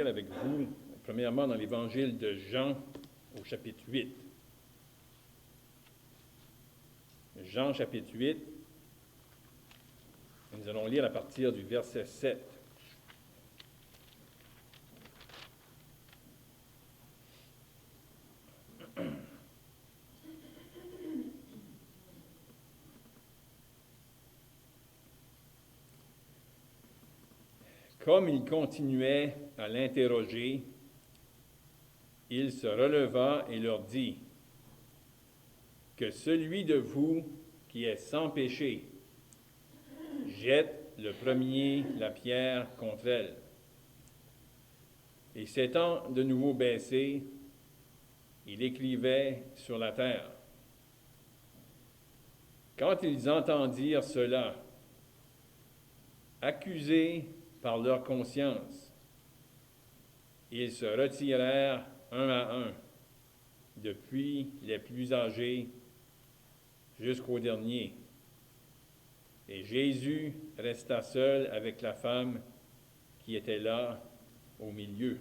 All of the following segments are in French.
lire avec vous, premièrement, dans l'Évangile de Jean, au chapitre 8. Jean, chapitre 8, nous allons lire à partir du verset 7. Comme il continuait à l'interroger, il se releva et leur dit, « Que celui de vous qui est sans péché jette le premier la pierre contre elle. » Et s'étant de nouveau baissé, il écrivait sur la terre. Quand ils entendirent cela, accusés par leur conscience, ils se retirèrent un à un, depuis les plus âgés jusqu'au dernier. Et Jésus resta seul avec la femme qui était là au milieu.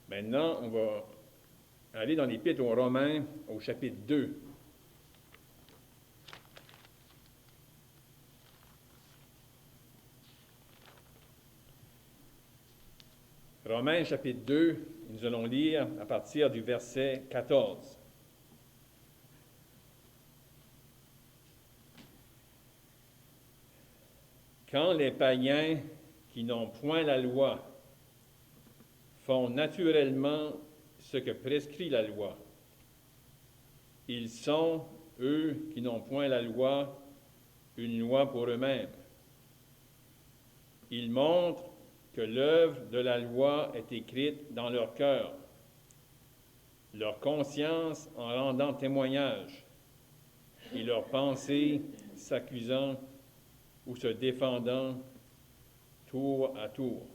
Maintenant, on va aller dans l'Épître aux Romains au chapitre 2. Romains chapitre 2, nous allons lire à partir du verset 14. Quand les païens qui n'ont point la loi font naturellement ce que prescrit la loi, ils sont, eux qui n'ont point la loi, une loi pour eux-mêmes. Ils montrent que l'œuvre de la loi est écrite dans leur cœur, leur conscience en rendant témoignage, et leurs pensées s'accusant ou se défendant tour à tour.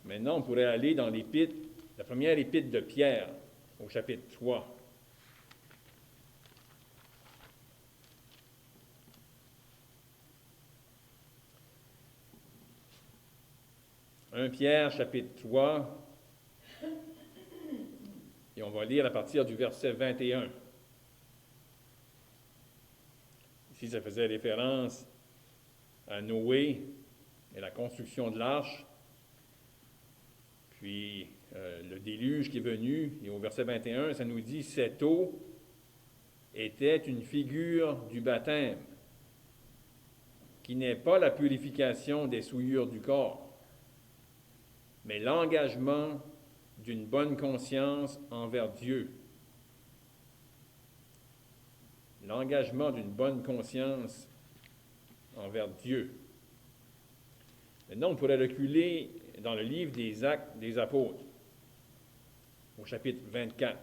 Maintenant, on pourrait aller dans l'épître, la première épître de Pierre, au chapitre 3. Pierre, chapitre 3, et on va lire à partir du verset 21. Ici, ça faisait référence à Noé et la construction de l'arche, puis le déluge qui est venu, et au verset 21, ça nous dit « Cette eau était une figure du baptême, qui n'est pas la purification des souillures du corps, mais l'engagement d'une bonne conscience envers Dieu. » L'engagement d'une bonne conscience envers Dieu. Maintenant, on pourrait reculer dans le livre des Actes des Apôtres, au chapitre 24.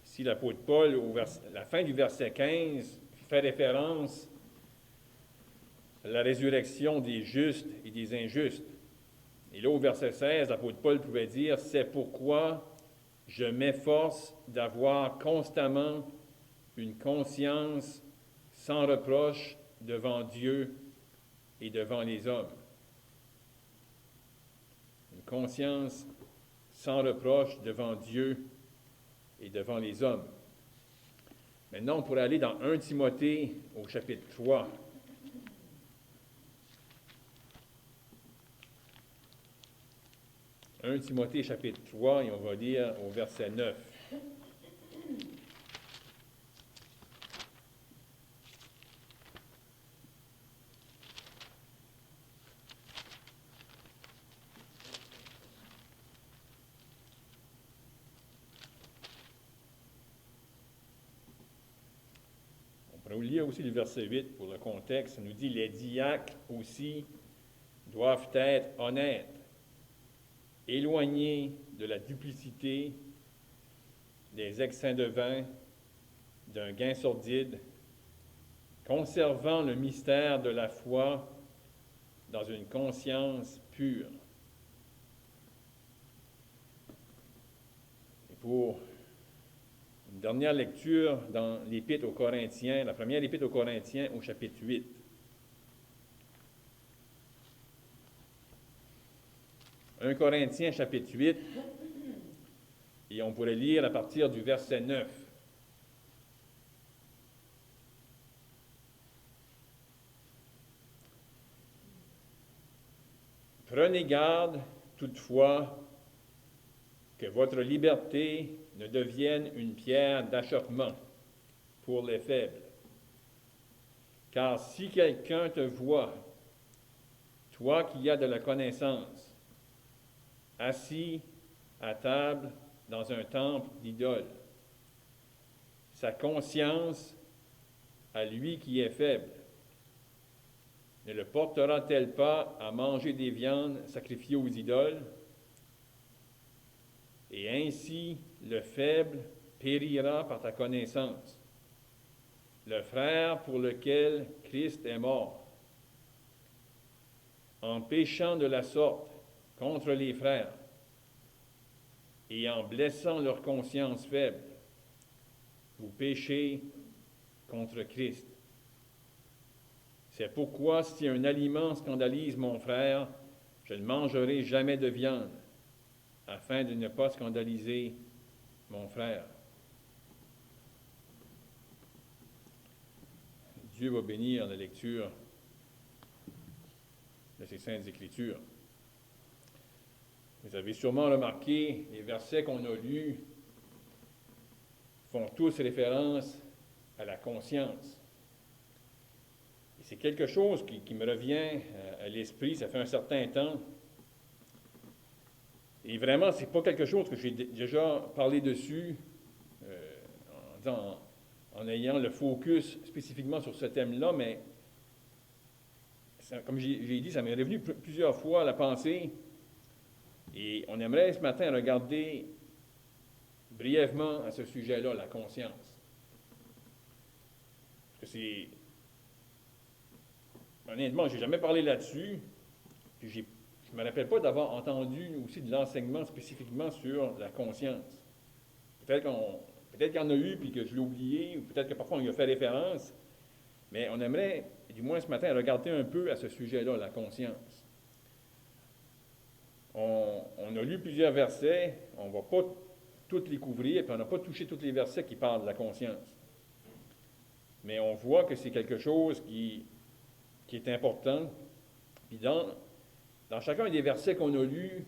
Ici, l'apôtre Paul, la fin du verset 15, fait référence à la résurrection des justes et des injustes. Et là, au verset 16, l'apôtre Paul pouvait dire « C'est pourquoi je m'efforce d'avoir constamment une conscience sans reproche devant Dieu et devant les hommes. » Une conscience sans reproche devant Dieu et devant les hommes. Maintenant, on pourrait aller dans 1 Timothée au chapitre 3. « 1 Timothée chapitre 3, et on va lire au verset 9. On va lire aussi le verset 8 pour le contexte. Ça nous dit « Les diacres aussi doivent être honnêtes, éloignés de la duplicité, des excès de vin, d'un gain sordide, conservant le mystère de la foi dans une conscience pure. Et pour une dernière lecture dans l'Épître aux Corinthiens, la première Épître aux Corinthiens au chapitre 8. « 1 Corinthiens chapitre 8, et on pourrait lire à partir du verset 9. Prenez garde, toutefois, que votre liberté ne devienne une pierre d'achoppement pour les faibles. Car si quelqu'un te voit, toi qui as de la connaissance, assis à table dans un temple d'idole, sa conscience, à lui qui est faible, ne le portera-t-elle pas à manger des viandes sacrifiées aux idoles? Et ainsi, le faible périra par ta connaissance, le frère pour lequel Christ est mort. En péchant de la sorte contre les frères et en blessant leur conscience faible, vous péchez contre Christ. C'est pourquoi, si un aliment scandalise mon frère, je ne mangerai jamais de viande, afin de ne pas scandaliser mon frère. » Dieu va bénir la lecture de ces Saintes Écritures. Vous avez sûrement remarqué, les versets qu'on a lus font tous référence à la conscience. Et c'est quelque chose qui me revient à l'esprit, ça fait un certain temps. Et vraiment, ce n'est pas quelque chose que j'ai déjà parlé dessus en ayant le focus spécifiquement sur ce thème-là, mais ça, comme j'ai dit, ça m'est revenu plusieurs fois à la pensée. Et on aimerait ce matin regarder brièvement à ce sujet-là, la conscience. Parce que c'est... Honnêtement, je n'ai jamais parlé là-dessus. Je ne me rappelle pas d'avoir entendu aussi de l'enseignement spécifiquement sur la conscience. Peut-être qu'il y en a eu puis que je l'ai oublié, ou peut-être que parfois on y a fait référence, mais on aimerait, du moins ce matin, regarder un peu à ce sujet-là, la conscience. On a lu plusieurs versets, on ne va pas tous les couvrir, puis on n'a pas touché tous les versets qui parlent de la conscience. Mais on voit que c'est quelque chose qui est important. Puis dans chacun des versets qu'on a lus,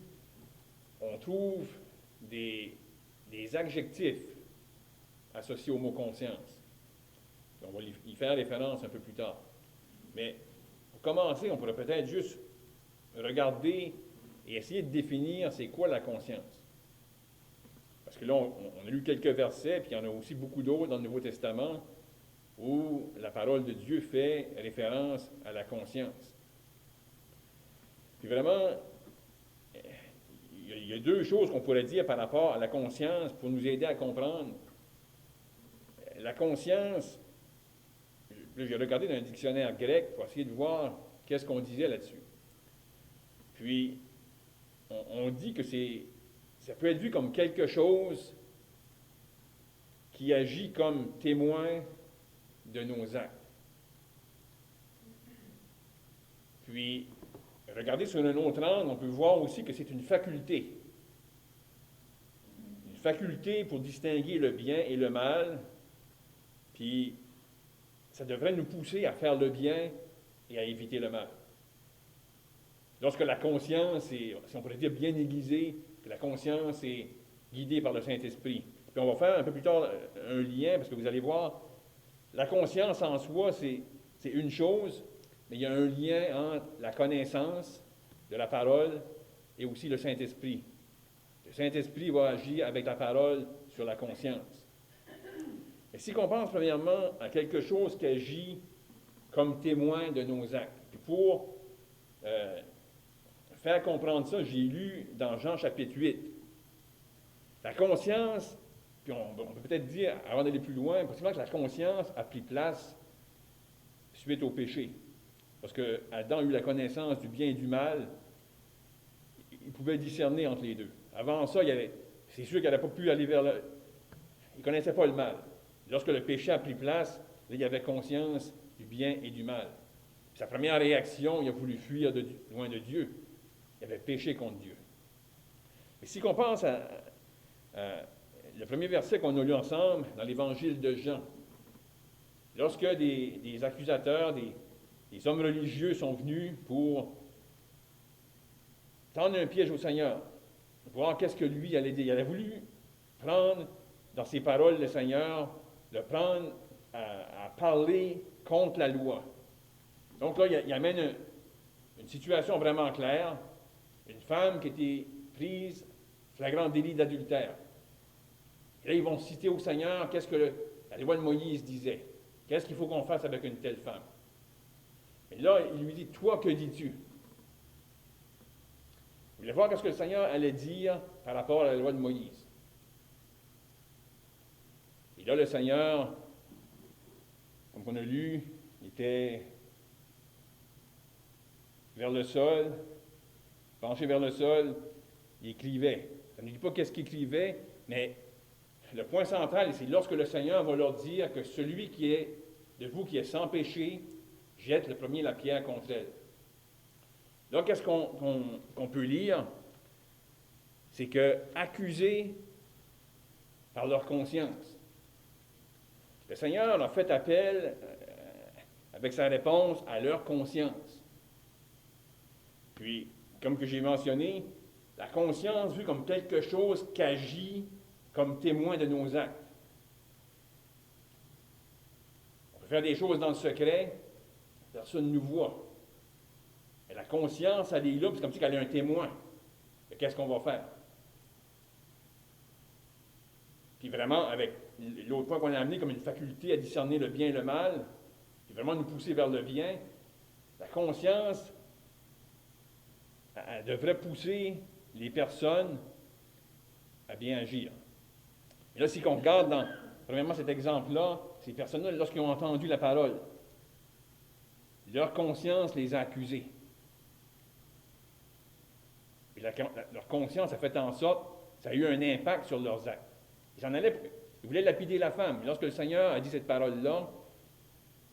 on trouve des adjectifs associés au mot conscience. On va y faire référence un peu plus tard. Mais pour commencer, on pourrait peut-être juste regarder et essayer de définir c'est quoi la conscience. Parce que là, on a lu quelques versets, puis il y en a aussi beaucoup d'autres dans le Nouveau Testament où la parole de Dieu fait référence à la conscience. Puis vraiment, il y a deux choses qu'on pourrait dire par rapport à la conscience pour nous aider à comprendre. La conscience, là, j'ai regardé dans un dictionnaire grec pour essayer de voir qu'est-ce qu'on disait là-dessus. Puis, on dit que ça peut être vu comme quelque chose qui agit comme témoin de nos actes. Puis, regardez sur un autre angle, on peut voir aussi que c'est une faculté. Une faculté pour distinguer le bien et le mal, puis ça devrait nous pousser à faire le bien et à éviter le mal. Lorsque la conscience est, si on pourrait dire, bien aiguisée, que la conscience est guidée par le Saint-Esprit. Puis on va faire un peu plus tard un lien, parce que vous allez voir, la conscience en soi, c'est une chose, mais il y a un lien entre la connaissance de la parole et aussi le Saint-Esprit. Le Saint-Esprit va agir avec la parole sur la conscience. Mais si on pense premièrement à quelque chose qui agit comme témoin de nos actes, puis pour faire comprendre ça, j'ai lu dans Jean chapitre 8. La conscience, puis on peut peut-être dire, avant d'aller plus loin, possiblement que la conscience a pris place suite au péché. Parce que Adam a eu la connaissance du bien et du mal, il pouvait discerner entre les deux. Avant ça, c'est sûr qu'il n'aurait pas pu aller vers le... Il ne connaissait pas le mal. Lorsque le péché a pris place, là, il avait conscience du bien et du mal. Puis sa première réaction, il a voulu fuir loin de Dieu. Il avait péché contre Dieu. Mais si on pense à le premier verset qu'on a lu ensemble dans l'Évangile de Jean, lorsque des accusateurs, des hommes religieux sont venus pour tendre un piège au Seigneur, voir qu'est-ce que lui allait dire. Il avait voulu prendre dans ses paroles le Seigneur, le prendre à parler contre la loi. Donc là, il amène une situation vraiment claire. Une femme qui était prise flagrant délit d'adultère. Et là, ils vont citer au Seigneur qu'est-ce que la loi de Moïse disait. Qu'est-ce qu'il faut qu'on fasse avec une telle femme? Et là, il lui dit, toi, que dis-tu? Vous voulez voir ce que le Seigneur allait dire par rapport à la loi de Moïse. Et là, le Seigneur, comme on a lu, il était vers le sol, penché vers le sol, il écrivait. Ça ne dit pas qu'est-ce qu'il écrivait, mais le point central, c'est lorsque le Seigneur va leur dire que celui qui est de vous qui est sans péché, jette le premier la pierre contre elle. Là, qu'est-ce qu'on peut lire? C'est que, accusés par leur conscience, le Seigneur a fait appel, avec sa réponse, à leur conscience. Puis, comme que j'ai mentionné, la conscience vue comme quelque chose qui agit comme témoin de nos actes. On peut faire des choses dans le secret, personne ne nous voit. Mais la conscience, elle est là, c'est comme si elle est un témoin. Et qu'est-ce qu'on va faire? Puis vraiment, avec l'autre point qu'on a amené comme une faculté à discerner le bien et le mal, puis vraiment nous pousser vers le bien, la conscience, elle devrait pousser les personnes à bien agir. Et là, si on regarde dans, premièrement, cet exemple-là, ces personnes-là, lorsqu'ils ont entendu la parole, leur conscience les a accusés. Et leur conscience a fait en sorte, ça a eu un impact sur leurs actes. Ils voulaient lapider la femme. Mais lorsque le Seigneur a dit cette parole-là,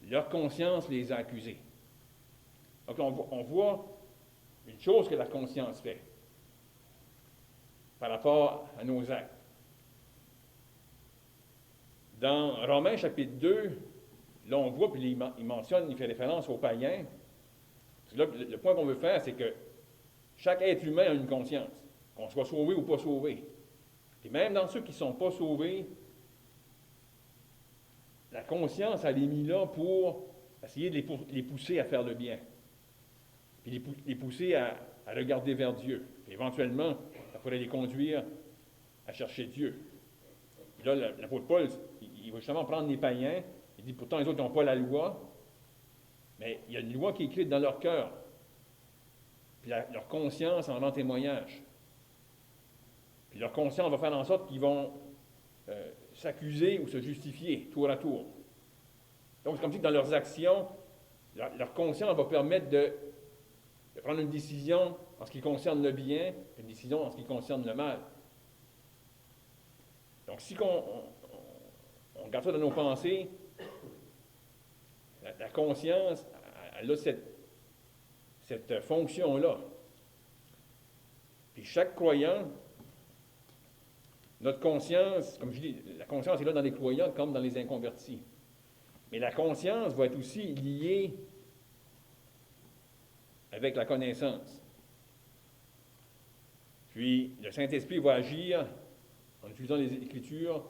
leur conscience les a accusés. Donc on voit une chose que la conscience fait par rapport à nos actes. Dans Romains chapitre 2, là on voit, puis il mentionne, il fait référence aux païens. Parce que là, le point qu'on veut faire, c'est que chaque être humain a une conscience, qu'on soit sauvé ou pas sauvé. Et même dans ceux qui ne sont pas sauvés, la conscience, elle est mise là pour essayer de les pousser à faire le bien. Puis les pousser à regarder vers Dieu. Puis éventuellement, ça pourrait les conduire à chercher Dieu. Puis là, l'apôtre Paul, il va justement prendre les païens. Il dit, pourtant, les autres n'ont pas la loi, mais il y a une loi qui est écrite dans leur cœur. Puis leur conscience en rend témoignage. Puis leur conscience va faire en sorte qu'ils vont s'accuser ou se justifier, tour à tour. Donc, c'est comme si dans leurs actions, leur conscience va permettre de prendre une décision en ce qui concerne le bien, une décision en ce qui concerne le mal. Donc, si on regarde ça dans nos pensées, la conscience, elle a cette fonction-là. Puis chaque croyant, notre conscience, comme je dis, la conscience est là dans les croyants comme dans les inconvertis. Mais la conscience va être aussi liée avec la connaissance. Puis le Saint-Esprit va agir en utilisant les Écritures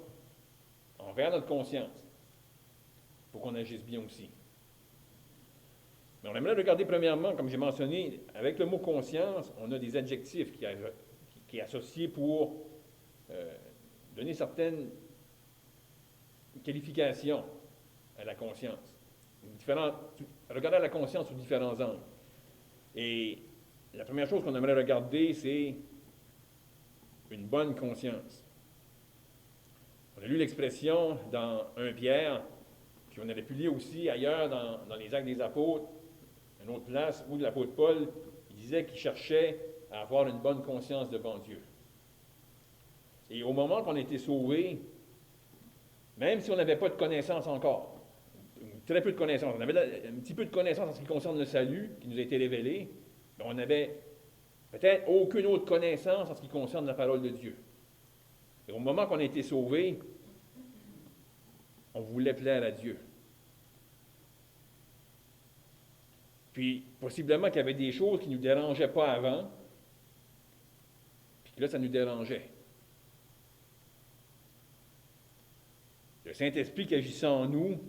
envers notre conscience pour qu'on agisse bien aussi. Mais on aimerait regarder premièrement, comme j'ai mentionné, avec le mot conscience, on a des adjectifs qui est associé pour donner certaines qualifications à la conscience. Regarder la conscience sous différents angles. Et la première chose qu'on aimerait regarder, c'est une bonne conscience. On a lu l'expression dans 1 Pierre, puis on aurait pu lire aussi ailleurs dans les Actes des Apôtres, une autre place où l'apôtre Paul il disait qu'il cherchait à avoir une bonne conscience devant Dieu. Et au moment qu'on a été sauvés, même si on n'avait pas de connaissance encore, très peu de connaissance, on avait un petit peu de connaissance en ce qui concerne le salut qui nous a été révélé, mais on n'avait peut-être aucune autre connaissance en ce qui concerne la parole de Dieu. Et au moment qu'on a été sauvés, on voulait plaire à Dieu. Puis, possiblement qu'il y avait des choses qui ne nous dérangeaient pas avant, puis que là, ça nous dérangeait. Le Saint-Esprit qui agissait en nous,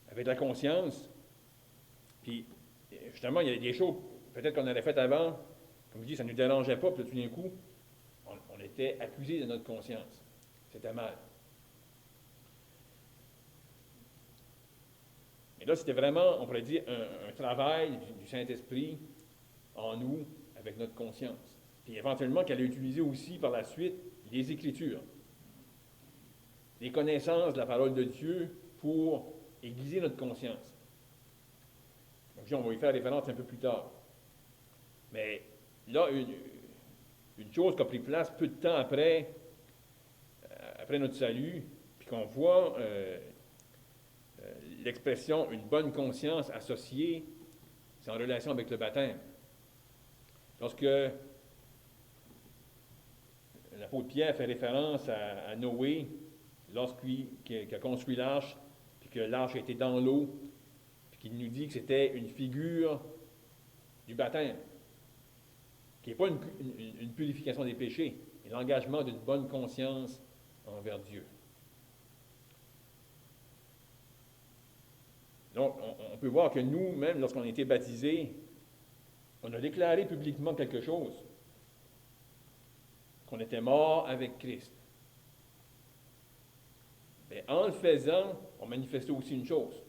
avec la conscience, puis, justement, il y a des choses, peut-être qu'on avait faites avant, comme je dis, ça ne nous dérangeait pas, puis là, tout d'un coup, on était accusé de notre conscience. C'était mal. Et là, c'était vraiment, on pourrait dire, un travail du Saint-Esprit en nous, avec notre conscience. Puis éventuellement, qu'elle a utilisé aussi par la suite les Écritures, les connaissances de la parole de Dieu pour aiguiser notre conscience. Donc, on va y faire référence un peu plus tard. Mais là, une chose qui a pris place peu de temps après notre salut, puis qu'on voit l'expression une bonne conscience associée, c'est en relation avec le baptême. Lorsque l'apôtre Pierre fait référence à Noé, lorsqu'il a construit l'arche, puis que l'arche était dans l'eau, puis qu'il nous dit que c'était une figure du baptême, qui n'est pas une purification des péchés, mais l'engagement d'une bonne conscience envers Dieu. Donc, on peut voir que nous, même lorsqu'on a été baptisés, on a déclaré publiquement quelque chose, qu'on était mort avec Christ. Mais en le faisant, on manifestait aussi une chose,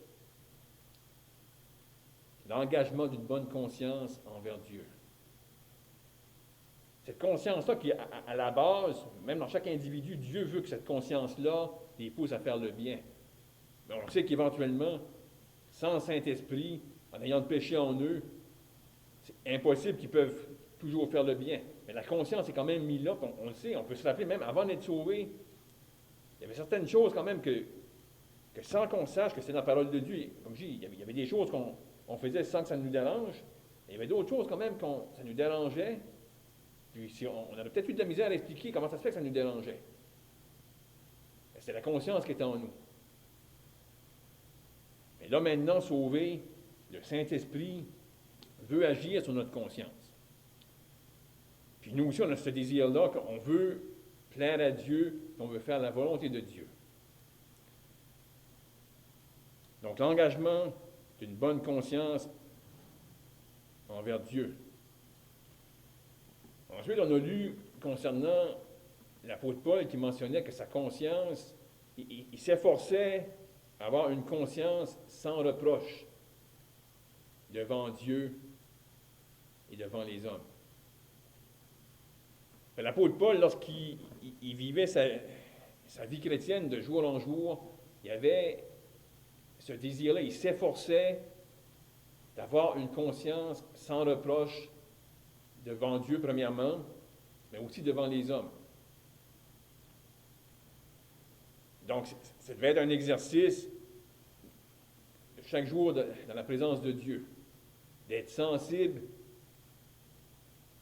l'engagement d'une bonne conscience envers Dieu. Cette conscience-là qui, à la base, même dans chaque individu, Dieu veut que cette conscience-là les pousse à faire le bien. Mais on sait qu'éventuellement, sans le Saint-Esprit, en ayant le péché en eux, c'est impossible qu'ils peuvent toujours faire le bien. Mais la conscience est quand même mise là, on le sait, on peut se rappeler même avant d'être sauvé, il y avait certaines choses quand même que sans qu'on sache que c'est dans la parole de Dieu, comme je dis, il y avait des choses qu'on faisait sans que ça nous dérange, et il y avait d'autres choses quand même ça nous dérangeait, puis si on avait peut-être eu de la misère à expliquer comment ça se fait que ça nous dérangeait. C'est la conscience qui était en nous. Mais là, maintenant, sauvé, le Saint-Esprit veut agir sur notre conscience. Puis nous aussi, on a ce désir-là qu'on veut plaire à Dieu, qu'on veut faire la volonté de Dieu. Donc, l'engagement d'une bonne conscience envers Dieu. Ensuite, on a lu concernant l'apôtre Paul qui mentionnait que sa conscience, il s'efforçait d'avoir une conscience sans reproche devant Dieu et devant les hommes. L'apôtre Paul, lorsqu'il vivait sa vie chrétienne de jour en jour, il avait ce désir-là, il s'efforçait d'avoir une conscience sans reproche devant Dieu premièrement, mais aussi devant les hommes. Donc, ça devait être un exercice chaque jour dans la présence de Dieu, d'être sensible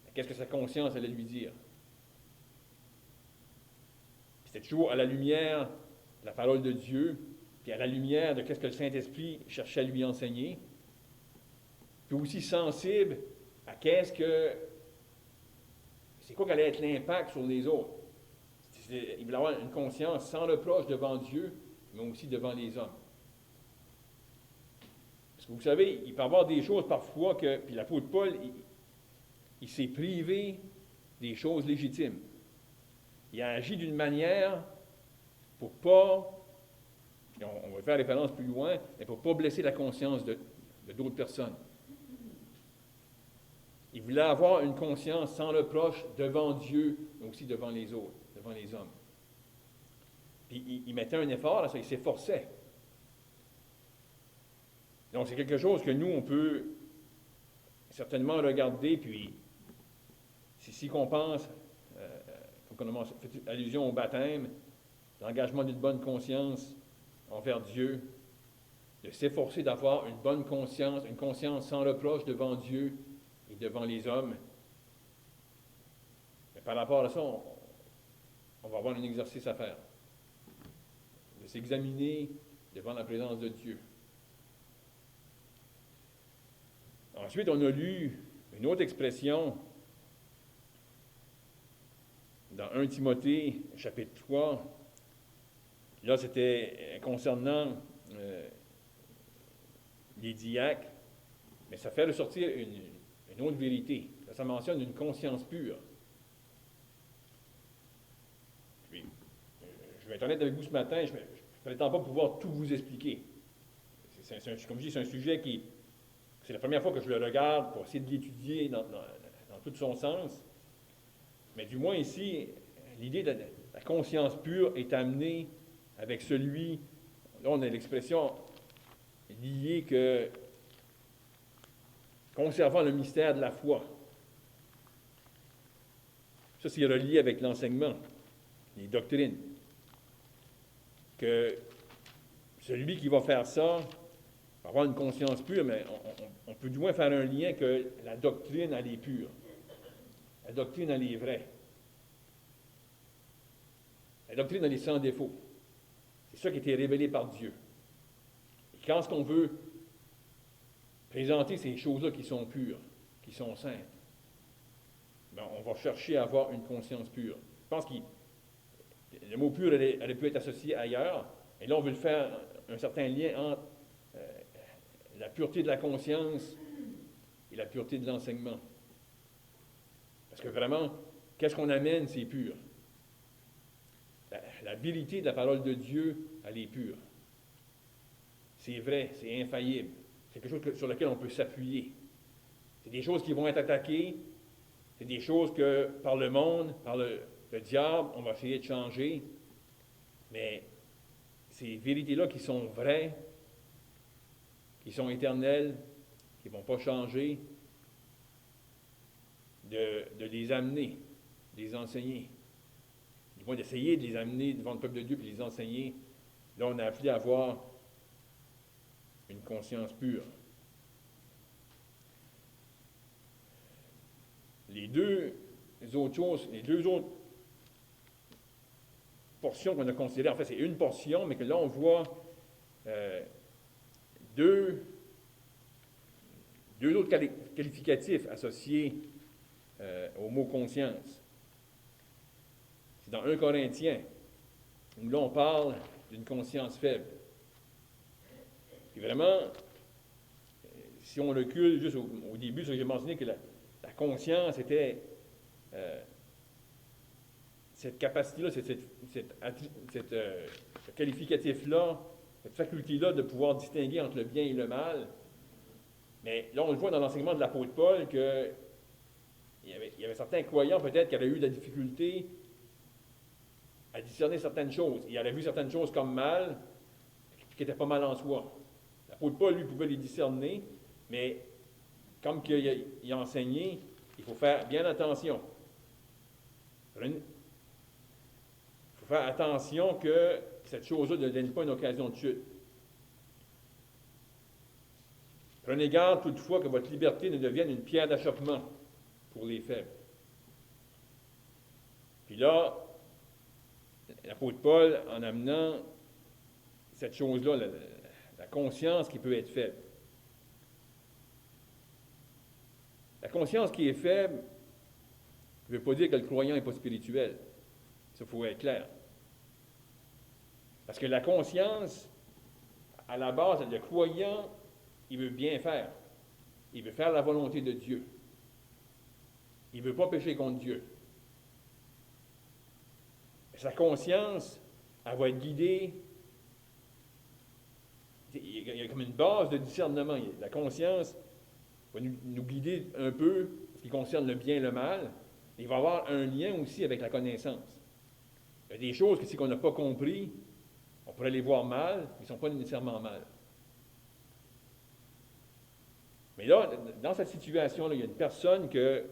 à qu'est-ce que sa conscience allait lui dire. C'était toujours à la lumière de la parole de Dieu, puis à la lumière de qu'est-ce que le Saint-Esprit cherchait à lui enseigner, puis aussi sensible à c'est quoi qu'allait être l'impact sur les autres. Il voulait avoir une conscience sans reproche devant Dieu, mais aussi devant les hommes. Parce que vous savez, il peut y avoir des choses parfois puis l'apôtre Paul, il s'est privé des choses légitimes. Il a agi d'une manière pour pas, on va faire référence plus loin, mais pour ne pas blesser la conscience de d'autres personnes. Il voulait avoir une conscience sans reproche devant Dieu, mais aussi devant les autres, devant les hommes. Puis il mettait un effort à ça, il s'efforçait. Donc c'est quelque chose que nous, on peut certainement regarder, puis si qu'on pense, comme on a fait allusion au baptême, l'engagement d'une bonne conscience envers Dieu, de s'efforcer d'avoir une bonne conscience, une conscience sans reproche devant Dieu et devant les hommes. Mais par rapport à ça, on va avoir un exercice à faire, de s'examiner devant la présence de Dieu. Ensuite, on a lu une autre expression dans 1 Timothée, chapitre 3. Là, c'était concernant les diacres, mais ça fait ressortir une autre vérité. Là, ça mentionne une conscience pure. Puis, je vais être honnête avec vous ce matin, je ne prétends pas pouvoir tout vous expliquer. Comme je dis, c'est un sujet qui... C'est la première fois que je le regarde pour essayer de l'étudier dans tout son sens. Mais du moins ici, l'idée de la conscience pure est amenée avec celui... Là, on a l'expression liée que... Conservant le mystère de la foi. Ça, c'est relié avec l'enseignement, les doctrines. Que celui qui va faire ça va avoir une conscience pure, mais on peut du moins faire un lien que la doctrine, elle est pure. La doctrine, elle est vraie. La doctrine, elle est sans défaut. C'est ça qui a été révélé par Dieu. Et quand est-ce qu'on veut présenter ces choses-là qui sont pures, qui sont saintes, ben, on va chercher à avoir une conscience pure. Je pense que le mot pur, elle peut être associé ailleurs, et là, on veut le faire un certain lien entre la pureté de la conscience et la pureté de l'enseignement. Parce que vraiment, qu'est-ce qu'on amène, c'est pur. La vérité de la parole de Dieu, elle est pure. C'est vrai, c'est infaillible. C'est quelque chose sur lequel on peut s'appuyer. C'est des choses qui vont être attaquées. C'est des choses que, par le monde, par le diable, on va essayer de changer. Mais ces vérités-là qui sont vraies, qui sont éternelles, qui ne vont pas changer, de les amener, de les enseigner. Du moins d'essayer de les amener devant le peuple de Dieu et de les enseigner. Là, on a appelé à avoir une conscience pure. Les deux autres portions qu'on a considérées, en fait, c'est une portion, mais que là, on voit deux autres qualificatifs associés au mot conscience. C'est dans 1 Corinthiens, où là, on parle d'une conscience faible. Puis vraiment, si on recule juste au début, j'ai mentionné que la conscience était cette capacité-là, ce qualificatif-là, cette faculté-là de pouvoir distinguer entre le bien et le mal. Mais là, on le voit dans l'enseignement de l'apôtre Paul qu'il y avait certains croyants peut-être qui avaient eu de la difficulté à discerner certaines choses. Il avait vu certaines choses comme mal, qui n'étaient pas mal en soi. L'apôtre Paul, lui, pouvait les discerner, mais comme il a enseigné, il faut faire bien attention. Il faut faire attention que cette chose-là ne donne pas une occasion de chute. Prenez garde toutefois que votre liberté ne devienne une pierre d'achoppement pour les faibles. Puis là, l'apôtre Paul, en amenant cette chose-là, la conscience qui peut être faible. La conscience qui est faible ne veut pas dire que le croyant n'est pas spirituel. Ça, il faut être clair. Parce que la conscience, à la base, le croyant, il veut bien faire. Il veut faire la volonté de Dieu. Il ne veut pas pécher contre Dieu. Sa conscience, elle va être guidée. Il y a comme une base de discernement. La conscience va nous guider un peu en ce qui concerne le bien et le mal. Il va y avoir un lien aussi avec la connaissance. Il y a des choses que si on n'a pas compris, on pourrait les voir mal, mais ils ne sont pas nécessairement mal. Mais là, dans cette situation-là, il y a une personne que,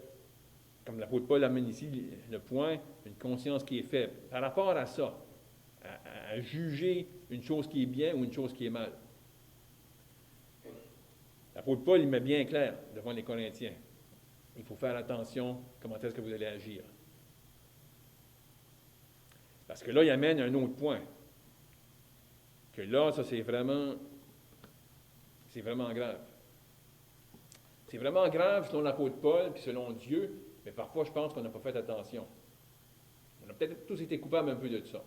comme l'apôtre Paul amène ici le point, une conscience qui est faible. Par rapport à ça, à juger une chose qui est bien ou une chose qui est mal. L'apôtre Paul, il met bien clair devant les Corinthiens. Il faut faire attention comment est-ce que vous allez agir. Parce que là, il amène un autre point. Que là, ça, c'est vraiment grave. C'est vraiment grave selon l'apôtre Paul, puis selon Dieu, mais parfois, je pense qu'on n'a pas fait attention. On a peut-être tous été coupables un peu de ça.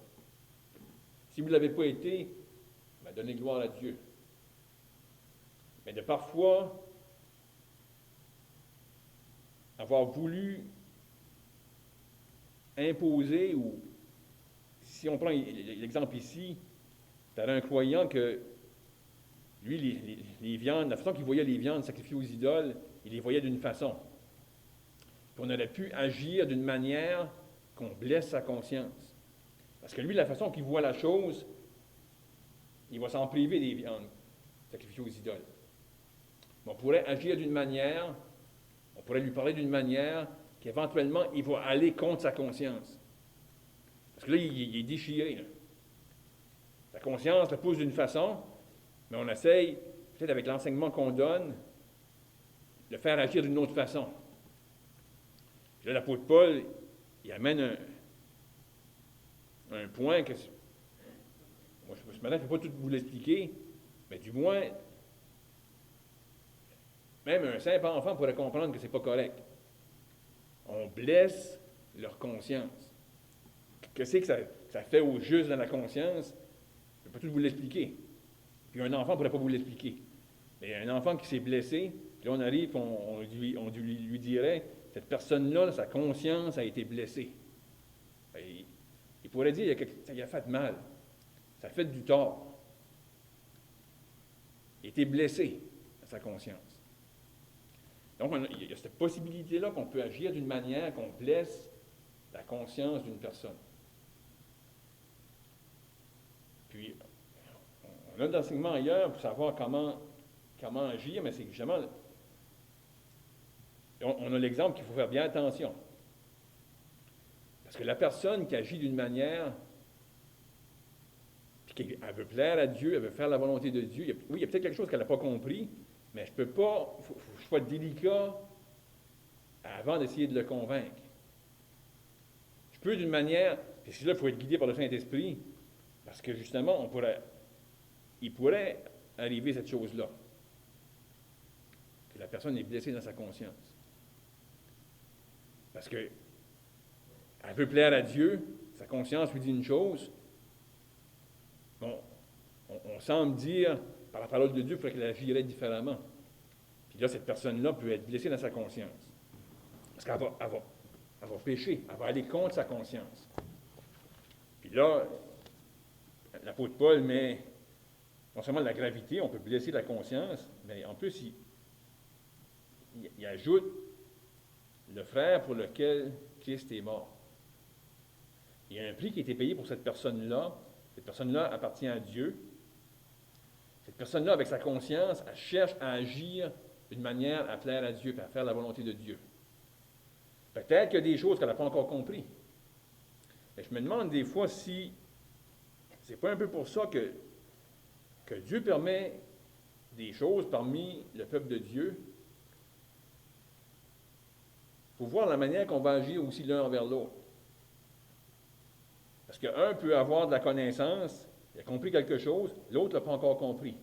Si vous ne l'avez pas été, ben, donnez gloire à Dieu. Mais de parfois avoir voulu imposer, ou si on prend l'exemple ici, tu as un croyant que lui, les viandes, la façon qu'il voyait les viandes sacrifiées aux idoles, il les voyait d'une façon. Puis on aurait pu agir d'une manière qu'on blesse sa conscience. Parce que lui, la façon qu'il voit la chose, il va s'en priver des viandes sacrifiées aux idoles. Mais on pourrait agir d'une manière, on pourrait lui parler d'une manière qu'éventuellement, il va aller contre sa conscience. Parce que là, il est déchiré. Là. Sa conscience le pousse d'une façon, mais on essaye, peut-être avec l'enseignement qu'on donne, de le faire agir d'une autre façon. Puis là, l'apôtre Paul, il amène un point que, moi, ce matin, je ne peux pas tout vous l'expliquer, mais du moins, même un simple enfant pourrait comprendre que ce n'est pas correct. On blesse leur conscience. Qu'est-ce que ça fait au juste dans la conscience? Je ne peux pas tout vous l'expliquer. Puis un enfant ne pourrait pas vous l'expliquer. Mais un enfant qui s'est blessé, puis là on arrive, on lui dirait, cette personne-là, sa conscience a été blessée. Il pourrait dire, il a fait mal. Ça fait du tort. Il a été blessé à sa conscience. Donc, il y a cette possibilité-là qu'on peut agir d'une manière qu'on blesse la conscience d'une personne. Puis, on a d'enseignements ailleurs pour savoir comment agir, mais c'est justement, on a l'exemple qu'il faut faire bien attention. Parce que la personne qui agit d'une manière, puis qu'elle veut plaire à Dieu, elle veut faire la volonté de Dieu, oui, il y a peut-être quelque chose qu'elle n'a pas compris, mais je ne peux pas, il faut que je sois délicat avant d'essayer de le convaincre. Je peux d'une manière, puis là, il faut être guidé par le Saint-Esprit, parce que justement, il pourrait arriver cette chose-là, que la personne est blessée dans sa conscience. Parce que elle veut plaire à Dieu, sa conscience lui dit une chose, bon, on semble dire, par la parole de Dieu, il faudrait qu'elle agirait différemment. Puis là, cette personne-là peut être blessée dans sa conscience. Parce qu'elle va pécher, elle va aller contre sa conscience. Puis là, l'apôtre Paul met non seulement la gravité, on peut blesser la conscience, mais en plus, il ajoute le frère pour lequel Christ est mort. Il y a un prix qui a été payé pour cette personne-là. Cette personne-là appartient à Dieu. Cette personne-là, avec sa conscience, elle cherche à agir d'une manière à plaire à Dieu et à faire la volonté de Dieu. Peut-être qu'il y a des choses qu'elle n'a pas encore compris. Mais je me demande des fois si c'est pas un peu pour ça que Dieu permet des choses parmi le peuple de Dieu pour voir la manière qu'on va agir aussi l'un envers l'autre. Parce qu'un peut avoir de la connaissance, il a compris quelque chose, l'autre ne l'a pas encore compris.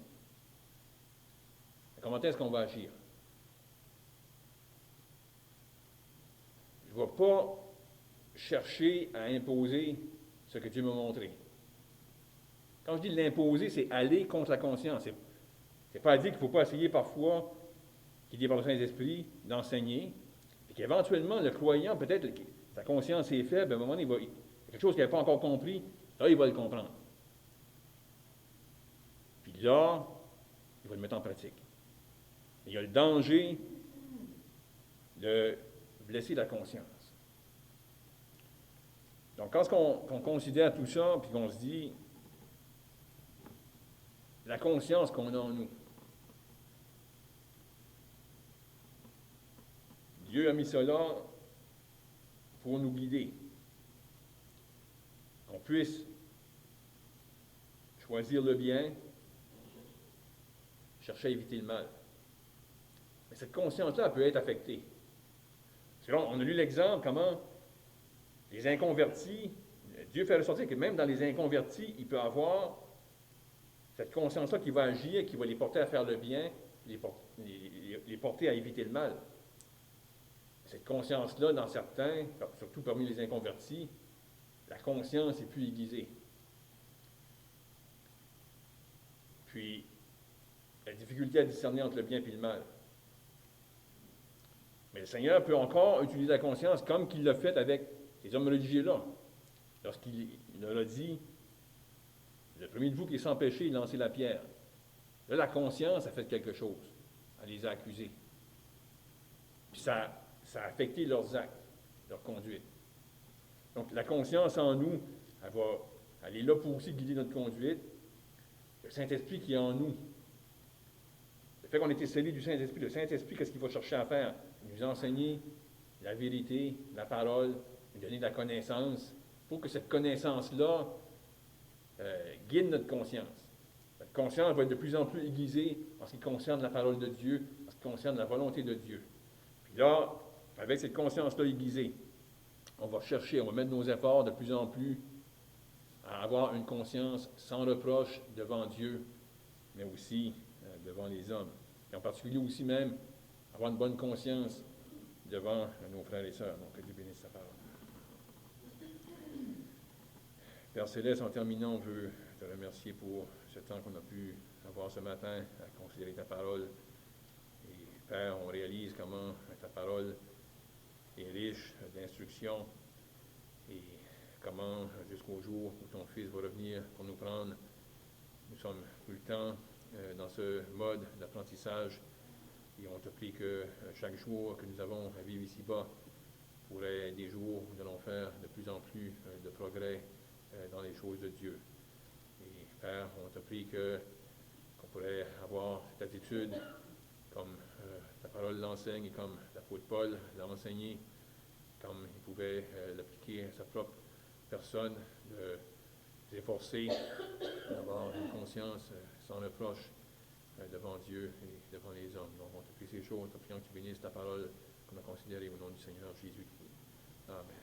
Comment est-ce qu'on va agir? Je ne vais pas chercher à imposer ce que Dieu m'a montré. Quand je dis l'imposer, c'est aller contre la conscience. C'est pas à dire qu'il ne faut pas essayer parfois, qui dit par le Saint-Esprit, d'enseigner, et qu'éventuellement, le croyant, peut-être, sa conscience est faible, à un moment donné, il y a quelque chose qu'il n'a pas encore compris, là, il va le comprendre. Puis là, il va le mettre en pratique. Il y a le danger de blesser la conscience. Donc, quand on considère tout ça, puis qu'on se dit, la conscience qu'on a en nous, Dieu a mis cela pour nous guider. On puisse choisir le bien, chercher à éviter le mal. Mais cette conscience-là peut être affectée. Parce que là, on a lu l'exemple comment les inconvertis, Dieu fait ressortir que même dans les inconvertis, il peut avoir cette conscience-là qui va agir, qui va les porter à faire le bien, les porter à éviter le mal. Cette conscience-là, dans certains, surtout parmi les inconvertis, la conscience est plus aiguisée. Puis, la difficulté à discerner entre le bien et le mal. Mais le Seigneur peut encore utiliser la conscience comme qu'il l'a fait avec ces hommes religieux-là. Lorsqu'il leur a dit, le premier de vous qui est sans péché, lancez la pierre. Là, la conscience a fait quelque chose. Elle les a accusés. Puis ça a affecté leurs actes, leur conduite. Donc, la conscience en nous, elle est là pour aussi guider notre conduite. Le Saint-Esprit qui est en nous. Le fait qu'on ait été scellés du Saint-Esprit, le Saint-Esprit, qu'est-ce qu'il va chercher à faire? Nous enseigner la vérité, la parole, nous donner de la connaissance, pour que cette connaissance-là guide notre conscience. Notre conscience va être de plus en plus aiguisée en ce qui concerne la parole de Dieu, en ce qui concerne la volonté de Dieu. Puis là, avec cette conscience-là aiguisée, on va mettre nos efforts de plus en plus à avoir une conscience sans reproche devant Dieu, mais aussi devant les hommes. Et en particulier aussi même, avoir une bonne conscience devant nos frères et sœurs. Donc, que Dieu bénisse sa parole. Père Céleste, en terminant, on veut te remercier pour ce temps qu'on a pu avoir ce matin à considérer ta parole. Et Père, on réalise comment ta parole est riche d'instructions et comment, jusqu'au jour où ton Fils va revenir pour nous prendre, nous sommes tout le temps dans ce mode d'apprentissage. Et on te prie que chaque jour que nous avons à vivre ici-bas pourrait être des jours où nous allons faire de plus en plus de progrès dans les choses de Dieu. Et Père, on te prie qu'on pourrait avoir cette attitude comme ta parole l'enseigne et comme l'apôtre Paul l'a enseigné, comme il pouvait l'appliquer à sa propre personne, de s'efforcer d'avoir une conscience sans reproche devant Dieu et devant les hommes. Donc, on te prie ces choses, on te prie que tu bénisses ta parole qu'on a considérée au nom du Seigneur Jésus-Christ. Amen.